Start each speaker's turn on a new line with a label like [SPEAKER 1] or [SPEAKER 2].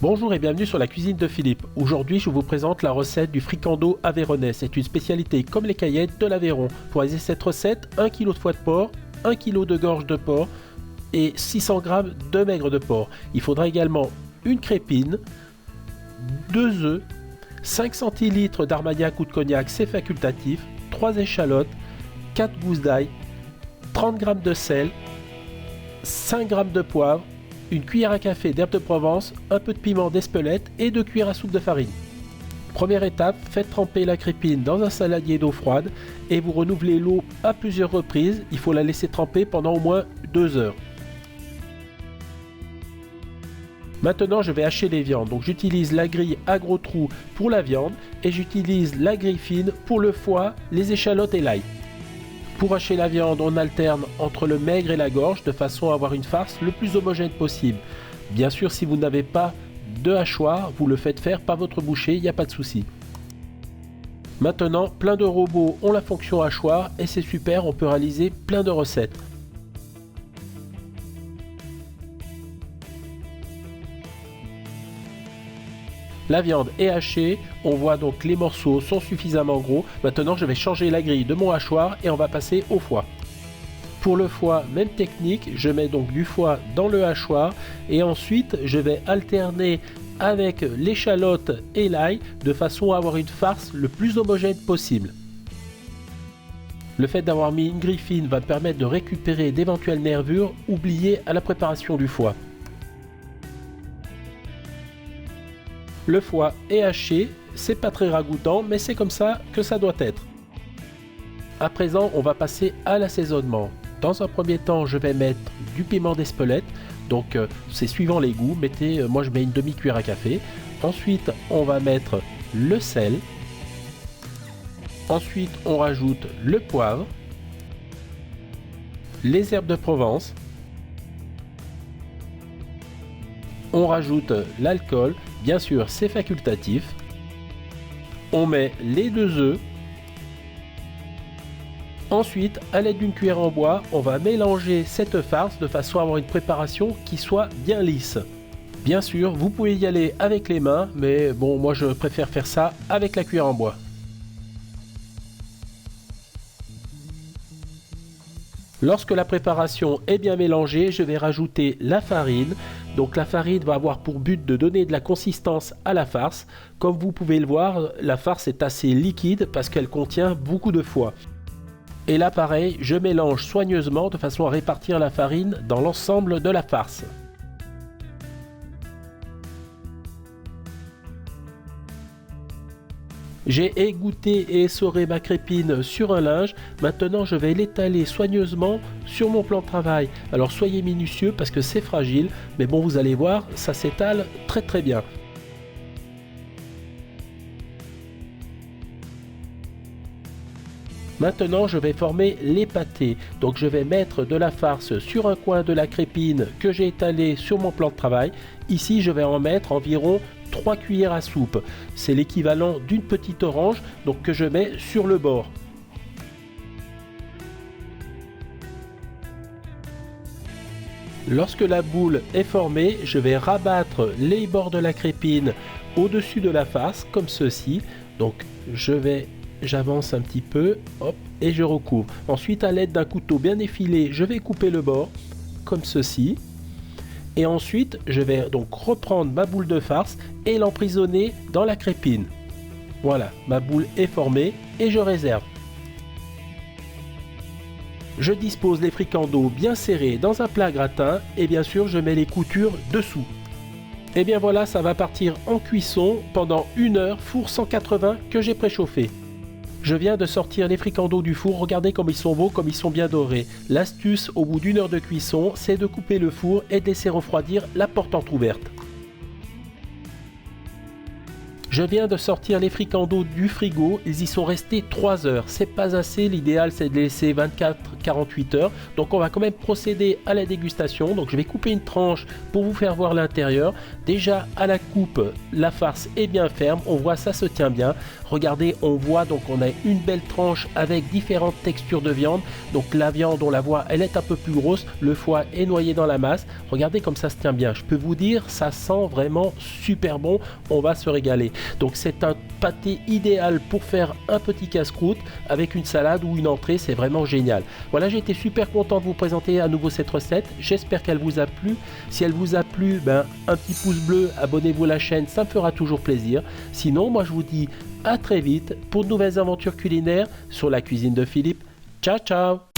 [SPEAKER 1] Bonjour et bienvenue sur la cuisine de Philippe. Aujourd'hui, je vous présente la recette du fricando aveyronais. C'est une spécialité comme les caillettes de l'Aveyron. Pour réaliser cette recette, 1 kg de foie de porc, 1 kg de gorge de porc et 600 g de maigre de porc. Il faudra également une crépine, 2 œufs, 5 centilitres d'armagnac ou de cognac, c'est facultatif, 3 échalotes, 4 gousses d'ail, 30 g de sel, 5 g de poivre, une cuillère à café d'herbe de Provence, un peu de piment d'Espelette et 2 cuillères à soupe de farine. Première étape, faites tremper la crépine dans un saladier d'eau froide et vous renouvelez l'eau à plusieurs reprises. Il faut la laisser tremper pendant au moins 2 heures. Maintenant, je vais hacher les viandes. Donc j'utilise la grille à gros trous pour la viande et j'utilise la grille fine pour le foie, les échalotes et l'ail. Pour hacher la viande, on alterne entre le maigre et la gorge de façon à avoir une farce le plus homogène possible. Bien sûr, si vous n'avez pas de hachoir, vous le faites faire par votre boucher, il n'y a pas de souci. Maintenant, plein de robots ont la fonction hachoir et c'est super, on peut réaliser plein de recettes. La viande est hachée, on voit donc que les morceaux sont suffisamment gros. Maintenant, je vais changer la grille de mon hachoir et on va passer au foie. Pour le foie, même technique, je mets donc du foie dans le hachoir et ensuite je vais alterner avec l'échalote et l'ail de façon à avoir une farce le plus homogène possible. Le fait d'avoir mis une grille fine va permettre de récupérer d'éventuelles nervures oubliées à la préparation du foie. Le foie est haché, c'est pas très ragoûtant, mais c'est comme ça que ça doit être. À présent, on va passer à l'assaisonnement. Dans un premier temps, je vais mettre du piment d'Espelette, donc c'est suivant les goûts. Moi je mets une demi-cuillère à café. Ensuite, on va mettre le sel. Ensuite, on rajoute le poivre, les herbes de Provence. On rajoute l'alcool, bien sûr c'est facultatif. On met les 2 œufs. Ensuite, à l'aide d'une cuillère en bois, on va mélanger cette farce de façon à avoir une préparation qui soit bien lisse. Bien sûr, vous pouvez y aller avec les mains, mais bon, moi je préfère faire ça avec la cuillère en bois. Lorsque la préparation est bien mélangée, je vais rajouter la farine. Donc la farine va avoir pour but de donner de la consistance à la farce. Comme vous pouvez le voir, la farce est assez liquide parce qu'elle contient beaucoup de foie. Et là pareil, je mélange soigneusement de façon à répartir la farine dans l'ensemble de la farce. J'ai égoutté et essoré ma crépine sur un linge. Maintenant, je vais l'étaler soigneusement sur mon plan de travail. Alors soyez minutieux parce que c'est fragile, mais bon, vous allez voir, ça s'étale très bien. Maintenant, je vais former les pâtés. Donc je vais mettre de la farce sur un coin de la crépine que j'ai étalé sur mon plan de travail. Ici, je vais en mettre environ 3 cuillères à soupe. C'est l'équivalent d'une petite orange, donc que je mets sur le bord. Lorsque la boule est formée, je vais rabattre les bords de la crépine au-dessus de la farce, comme ceci. Donc j'avance un petit peu, hop, et je recouvre. Ensuite, à l'aide d'un couteau bien effilé, je vais couper le bord, comme ceci. Et ensuite, je vais donc reprendre ma boule de farce et l'emprisonner dans la crépine. Voilà, ma boule est formée et je réserve. Je dispose les fricandeaux bien serrés dans un plat gratin et bien sûr, je mets les coutures dessous. Et bien voilà, ça va partir en cuisson pendant 1 heure, four 180 que j'ai préchauffé. Je viens de sortir les fricandeaux du four, regardez comme ils sont beaux, comme ils sont bien dorés. L'astuce au bout d'1 heure de cuisson, c'est de couper le four et de laisser refroidir la porte entrouverte. Je viens de sortir les fricandeaux du frigo, ils y sont restés 3 heures. C'est pas assez, l'idéal c'est de les laisser 24-48 heures. Donc on va quand même procéder à la dégustation. Donc je vais couper une tranche pour vous faire voir l'intérieur. Déjà à la coupe, la farce est bien ferme, on voit ça se tient bien. Regardez, on voit donc on a une belle tranche avec différentes textures de viande. Donc la viande, on la voit, elle est un peu plus grosse, le foie est noyé dans la masse. Regardez comme ça se tient bien. Je peux vous dire, ça sent vraiment super bon, on va se régaler. Donc c'est un pâté idéal pour faire un petit casse-croûte avec une salade ou une entrée, c'est vraiment génial. Voilà, j'ai été super content de vous présenter à nouveau cette recette, j'espère qu'elle vous a plu. Si elle vous a plu, un petit pouce bleu, abonnez-vous à la chaîne, ça me fera toujours plaisir. Sinon, moi je vous dis à très vite pour de nouvelles aventures culinaires sur la cuisine de Philippe. Ciao ciao!